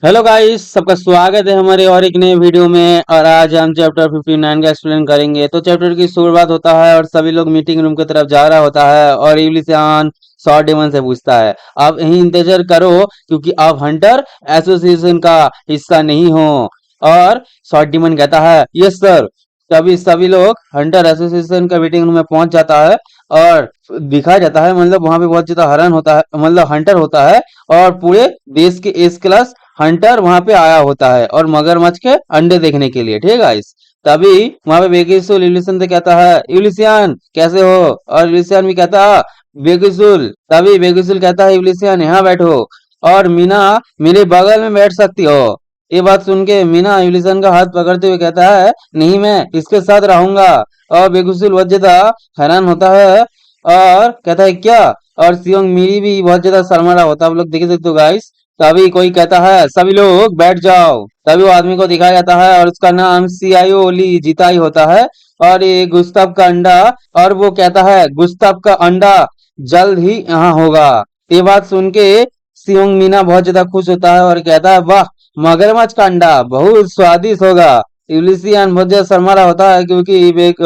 Hello guys, सबका स्वागत है हमारे और एक नए वीडियो में। और आज हम चैप्टर 59 का एक्सप्लेन करेंगे। तो चैप्टर की शुरुआत होता है और सभी लोग मीटिंग रूम की तरफ जा रहा होता है और यूलिसियन शॉर्ट डेमन से पूछता है, आप यहीं इंतजार करो क्योंकि आप हंटर एसोसिएशन का हिस्सा नहीं हो। और शॉर्ट डेमन कहता है यस सर। तभी सभी लोग हंटर एसोसिएशन का मीटिंग रूम में पहुंच जाता है और दिखाया जाता है, मतलब वहां पे बहुत ज्यादा हरण होता है, मतलब हंटर होता है। और पूरे देश के एस क्लास हंटर वहां पे आया होता है और मगरमच्छ के अंडे देखने के लिए, ठीक है गाइस। तभी वहां पे बेगिसुल यूलिसन से कहता है यूलिसियन कैसे हो। और यूलिसियन भी कहता है बेगिसुल। तभी बेगिसुल कहता है यूलिसियन यहाँ बैठो और मीना मेरे बगल में बैठ सकती हो। ये बात सुन के मीना यूलिसन का हाथ पकड़ते हुए कहता है नहीं, मैं इसके साथ रहूंगा। और बेगुसुल बहुत ज्यादा हैरान होता है और कहता है क्या। और सियोंग मिरी भी बहुत ज्यादा शर्मारा होता है, आप लोग देख सकते हो गाइस। तभी कोई कहता है सभी लोग बैठ जाओ। तभी वो आदमी को दिखाया जाता है और उसका नाम सीआईओ ली जिताई होता है। और ये गुस्ताव का अंडा। और वो कहता है गुस्ताव का अंडा जल्द ही यहाँ होगा। ये बात सुन के सियोंग मीना बहुत ज्यादा खुश होता है और कहता है वाह, मगरमच्छ का अंडा बहुत स्वादिष्ट होगा। यूलिसियन बहुत ज्यादा शर्मारा होता है क्योंकि एक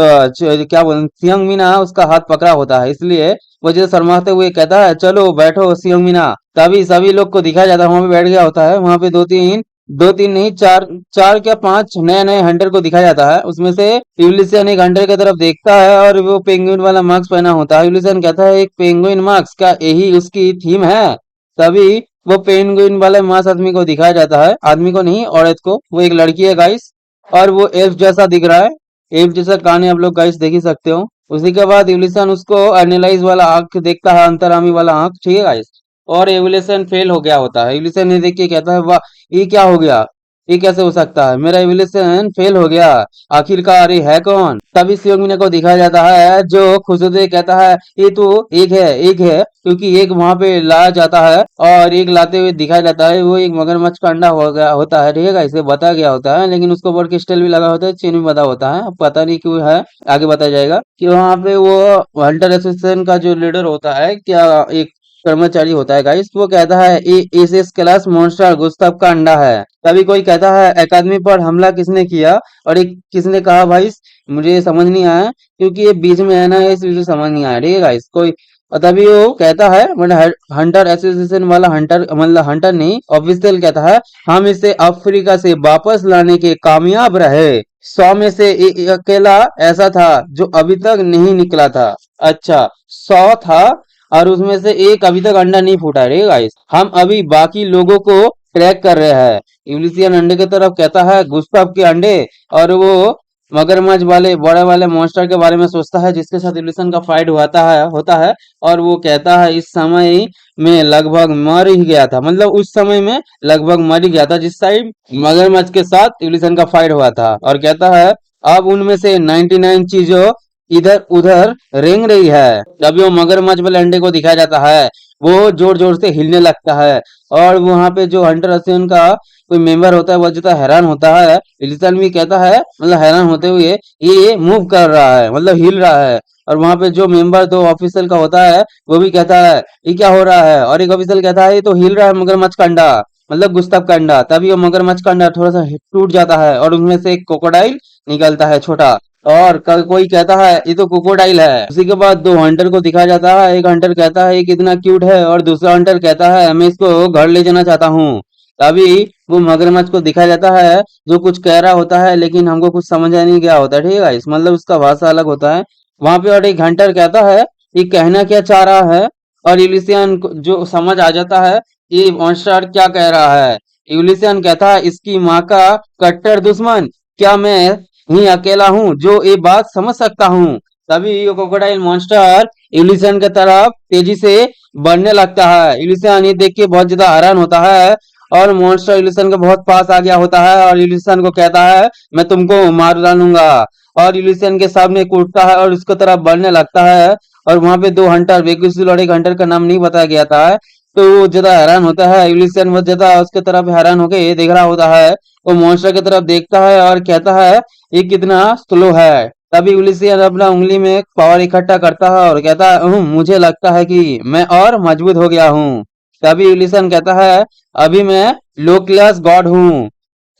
क्या बोल सियोंग मीना उसका हाथ पकड़ा होता है, इसलिए वो जो शर्माते हुए कहता है चलो बैठो सियोंग मीना। तभी सभी लोग को दिखाया जाता है, वहां पे बैठ गया होता है। वहां पे दो तीन नहीं, चार चार क्या पांच नए नए हंटर को दिखाया जाता है। उसमें से यूलिसियन एक हंटर की तरफ देखता है और वो पेंगुइन वाला मास्क पहना होता है। यूलिसियन कहता है एक पेंगुइन मास्क, क्या यही उसकी थीम है। तभी वो पेंगुइन वाले मास्क आदमी को दिखाया जाता है, आदमी को नहीं औरत को, वो एक लड़की है गाइस। और वो एल्फ जैसा दिख रहा है। एल्फ जैसा कहानी आप लोग गाइस देख ही सकते हो। उसी के बाद एवोल्यूशन उसको एनालाइज वाला आंख देखता है, अंतरामी वाला आंख, ठीक है गाइस। और एवोल्यूशन फेल हो गया होता है। एवोल्यूशन ने देख के कहता है वाह, ये क्या हो गया, ये कैसे हो सकता है, मेरा एवोल्यूशन फेल हो गया, आखिरकार ये है कौन। तभी शिवमीना को दिखाया जाता है जो खुश होते कहता है ये तो एक है क्योंकि एक वहां पे लाया जाता है और एक लाते हुए दिखाया जाता है, वो एक मगरमच्छ का अंडा हो गया होता है, ठीक है, इसे बताया गया होता है। लेकिन उसके ऊपर क्रिस्टल भी लगा होता है, चेन भी बंधा होता है, अब पता नहीं क्यों है, आगे बताया जाएगा। कि वहां पे वो हंटर एसोसिएशन का जो लीडर होता है, क्या एक कर्मचारी होता है गाइस, वो कहता है ये एसएस क्लास मॉन्स्टर गुस्ताव का अंडा है। तभी कोई कहता है अकादमी पर हमला किसने किया। और एक किसने कहा भाई मुझे ये समझ नहीं आया क्योंकि ये बीच में है ना, इस वजह से समझ नहीं आया, ठीक है गाइस। कोई और तभी वो कहता है मतलब हंटर एसोसिएशन वाला हंटर, मतलब हंटर नहीं ऑफिशियल, कहता है हम इसे अफ्रीका से वापस लाने के कामयाब रहे। 100 में से अकेला ऐसा था जो अभी तक नहीं निकला था। अच्छा, 100 था और उसमें से एक अभी तक अंडा नहीं फूटा है गाइस। हम अभी बाकी लोगों को ट्रैक कर रहे हैं। यूलिसियन अंडे की तरफ कहता है गुस्ताव के अंडे। और वो मगरमच्छ वाले बड़े वाले मॉन्स्टर के बारे में सोचता है जिसके साथ यूलिसन का फाइट होता है। और वो कहता है इस समय में लगभग मर ही गया था, मतलब उस समय में लगभग मर ही गया था जिस टाइम मगरमच्छ के साथ यूलिसन का फाइट हुआ था। और कहता है अब उनमें से 99 चीजों इधर उधर रेंग रही है। जब वो मगरमच्छ वाले अंडे को दिखाया जाता है, वो जोर जोर से हिलने लगता है। और वहां पे जो हंटर एसोसिएशन का कोई मेंबर होता है वो जितना हैरान होता है। एलिसन भी कहता है, मतलब हैरान होते हुए ये मूव कर रहा है, मतलब हिल रहा है। और वहां पे जो मेंबर दो ऑफिसर का होता है वो भी कहता है ये क्या हो रहा है। और एक ऑफिसर कहता है ये तो हिल रहा है मगरमच्छ का अंडा, मतलब गुस्ताव का अंडा। तभी वो मगरमच्छ का अंडा थोड़ा सा टूट जाता है और उसमें से एक क्रोकोडाइल निकलता है छोटा। और कल कोई कहता है ये तो क्रोकोडाइल है। उसी के बाद दो हंटर को दिखाया जाता है। एक हंटर कहता है ये कितना क्यूट है और दूसरा हंटर कहता है मैं इसको घर ले जाना चाहता हूँ। तभी वो मगरमच्छ को दिखाया जाता है जो कुछ कह रहा होता है लेकिन हमको कुछ समझ नहीं गया होता, ठीक है इस, मतलब उसका भाषा अलग होता है वहां पे। और एक हंटर कहता है ये कहना क्या चाह रहा है। और यूलिसियन जो समझ आ जाता है ये मॉन्स्टर क्या कह रहा है। यूलिसियन कहता है इसकी माँ का कट्टर दुश्मन, क्या मैं ही अकेला हूँ जो ये बात समझ सकता हूँ। तभी ये क्रोकोडाइल मॉन्स्टर यूलिसियन की तरफ तेजी से बढ़ने लगता है। यूलिसियन ये देख के बहुत ज्यादा हैरान होता है और मॉन्स्टर यूलिसन के बहुत पास आ गया होता है और यूलिसन को कहता है मैं तुमको मार डालूंगा। और यूलिसन के सामने कूदता है और उसकी तरफ बढ़ने लगता है। और वहां पे दो हंटर वेगुसुल और एक हंटर का नाम नहीं बताया गया था, तो वो ज्यादा हैरान होता है। यूलिसन बहुत ज्यादा उसके तरफ हैरान होके ये देख रहा होता है। वो मॉन्स्टर की तरफ देखता है और कहता है ये कितना स्लो है। तभी यूलिसियन अपना उंगली में पावर इकट्ठा करता है और कहता है मुझे लगता है कि मैं और मजबूत हो गया हूँ। तभी यूलिसन कहता है अभी मैं लो क्लास गॉड हूँ,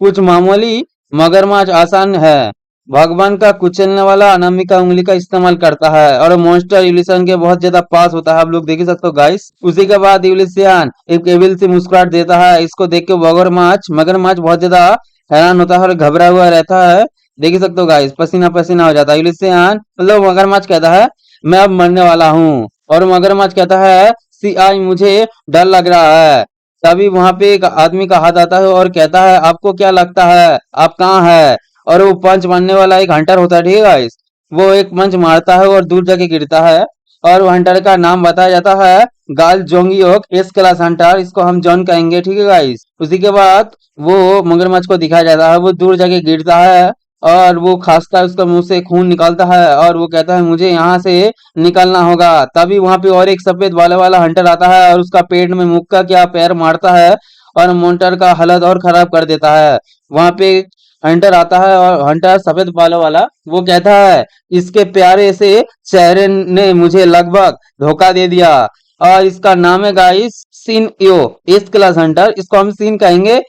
कुछ मामूली मगरमच्छ आसान है, भगवान का कुचलने वाला अनामिका उंगली का इस्तेमाल करता है। और मॉन्स्टर यूलिसन के बहुत ज्यादा पास होता है, आप लोग देख ही सकते हो गाइस। उसी के बाद यूलिसियन एक एविल सी मुस्कुराहट देता है, इसको देख के मगरमच्छ बहुत ज्यादा हैरान होता है और घबरा हुआ रहता है। देख ही सकते हो गाइस, पसीना पसीना हो जाता है। यूलिसियन मतलब मगरमच्छ कहता है मैं अब मरने वाला हूँ, और मगरमच्छ कहता है सी आई मुझे डर लग रहा है। तभी वहां पे एक आदमी का हाथ आता है और कहता है आपको क्या लगता है आप कहाँ है। और वो पंच मारने वाला एक हंटर होता है, ठीक है गाइस। वो एक पंच मारता है और दूर जाके गिरता है, और वो हंटर का नाम बताया जाता है गाल जोंगियोक एस क्लास हंटर, इसको हम जॉन कहेंगे, ठीक है गाइस। उसी के बाद वो मगरमच्छ को दिखाया जाता है, वो दूर जाके गिरता है और वो खांसता है, उसका मुंह से खून निकलता है और वो कहता है मुझे यहाँ से निकलना होगा। तभी वहां पे और एक सफेद बालों वाला हंटर आता है और उसका पेट में मुक्का क्या पैर मारता है और मोन्टर का हालत और खराब कर देता है। वहां पे हंटर आता है और हंटर सफेद बालों वाला वो कहता है इसके प्यारे से चेहरे ने मुझे लगभग धोखा दे दिया, और इसका नाम है गाइस सिन यो एस क्लास हंटर, इसको हम सिन कहेंगे,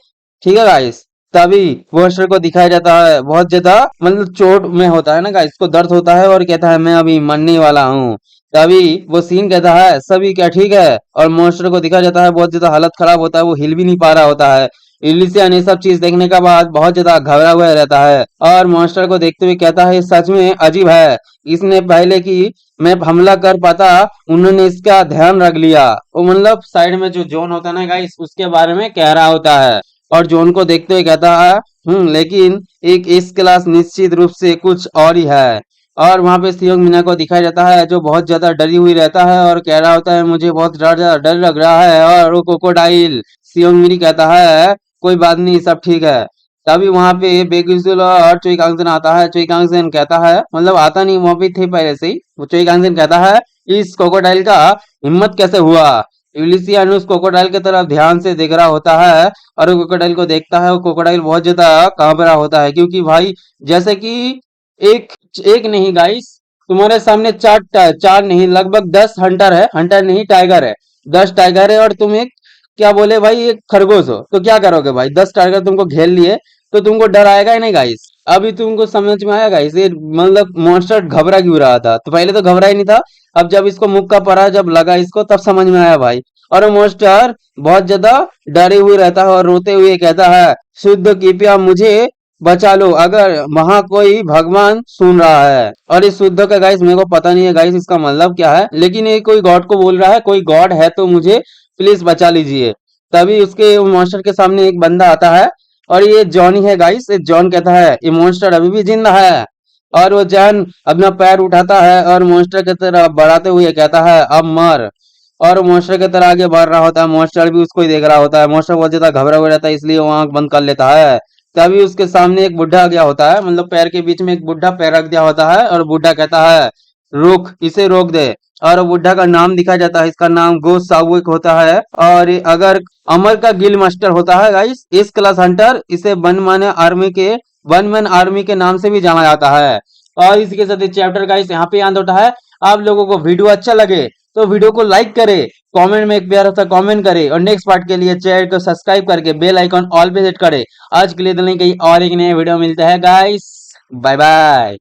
ठीक है गाइस। तभी वॉशर को दिखाया जाता है बहुत ज्यादा मतलब चोट में होता है ना गाइस, इसको दर्द होता है और कहता है मैं अभी मरने वाला हूँ। तभी वो सीन कहता है सभी क्या ठीक है, और मॉन्स्टर को दिखाया जाता है बहुत ज्यादा हालत खराब होता है, वो हिल भी नहीं पा रहा होता है। इलिसियन ये सब चीज देखने के बाद बहुत ज्यादा घबरा हुआ रहता है और मॉन्स्टर को देखते हुए कहता है सच में अजीब है, इसने पहले की मैं हमला कर पाता उन्होंने इसका ध्यान रख लिया। वो मतलब साइड में जो जोन होता है ना गाइस उसके बारे में कह रहा होता है, और जोन को देखते हुए कहता है लेकिन एक इस क्लास निश्चित रूप से कुछ और ही है। और वहां पे सियोंग मीना को दिखाया जाता है जो बहुत ज्यादा डरी हुई रहता है और कह रहा होता है मुझे बहुत ज्यादा डर लग रहा है। और वो क्रोकोडाइल सियोंग मिनी कहता है कोई बात नहीं सब ठीक है। तभी वहां पे बेगुसुल और चोई कांगसेन आता है, चोई कांगसेन कहता है मतलब आता नहीं, वहां पे थे पहले से ही। वो चोई कांगसेन कहता है इस क्रोकोडाइल का हिम्मत कैसे हुआ। यूलिसियन उस क्रोकोडाइल की तरफ ध्यान से देख रहा होता है और वो क्रोकोडाइल को देखता है, वो क्रोकोडाइल बहुत ज्यादा कांप रहा होता है क्योंकि भाई जैसे कि एक एक नहीं गाइस, तुम्हारे सामने चार नहीं लगभग 10 हंटर है, हंटर नहीं टाइगर है, 10 टाइगर है और तुम एक क्या बोले भाई एक खरगोश हो, तो क्या करोगे भाई। 10 टाइगर तुमको घेर लिए तो तुमको डर आएगा ही नहीं गाइस। अभी तुमको समझ में आया गाइस ये मतलब मॉन्स्टर घबरा क्यों रहा था, तो पहले तो घबरा ही नहीं था, अब जब इसको मुक्का पड़ा जब लगा इसको तब समझ में आया भाई। और वो मॉन्स्टर बहुत ज्यादा डरे हुए रहता है और रोते हुए कहता है शुद्ध कृपया मुझे बचा लो अगर वहां कोई भगवान सुन रहा है। और इस शुद्ध का गाइस मेरे को पता नहीं है गाइस इसका मतलब क्या है, लेकिन ये कोई गॉड को बोल रहा है, कोई गॉड है तो मुझे प्लीज बचा लीजिए। तभी उसके मॉन्स्टर के सामने एक बंदा आता है और ये जॉनी है गाइस। ये जॉन कहता है ये मॉन्स्टर अभी भी जिंदा है, और वो जॉन अपना पैर उठाता है और मॉन्स्टर की तरफ बढ़ाते हुए कहता है अब मर। और मॉन्स्टर की तरह आगे बढ़ रहा होता है, मॉन्स्टर भी उसको ही देख रहा होता है। मॉन्स्टर बहुत ज्यादा घबरा हुआ रहता है इसलिए वो आंख बंद कर लेता है। तभी उसके सामने एक बुढ़ा आ गया होता है, मतलब पैर के बीच में एक बुढ़ा पैर रख दिया होता है और बुढ़ा कहता है रुक इसे रोक दे। और बुढ़ा का नाम दिखाया जाता है, इसका नाम गो सावुक होता है, और ये अगर अमर का गिल मास्टर होता है गाइस इस क्लास हंटर, इसे वन मैन आर्मी के नाम से भी जाना जाता है। और इसी के साथ ये चैप्टर गाइस यहाँ पे अंत होता है। आप लोगों को वीडियो अच्छा लगे तो वीडियो को लाइक करे, कमेंट में एक प्यारा सा कमेंट करे, और नेक्स्ट पार्ट के लिए चैनल को सब्सक्राइब करके बेल आइकन ऑल पे सेट करे। आज के लिए इतना ही, कहीं और एक नए वीडियो मिलता है गाइस, बाय बाय।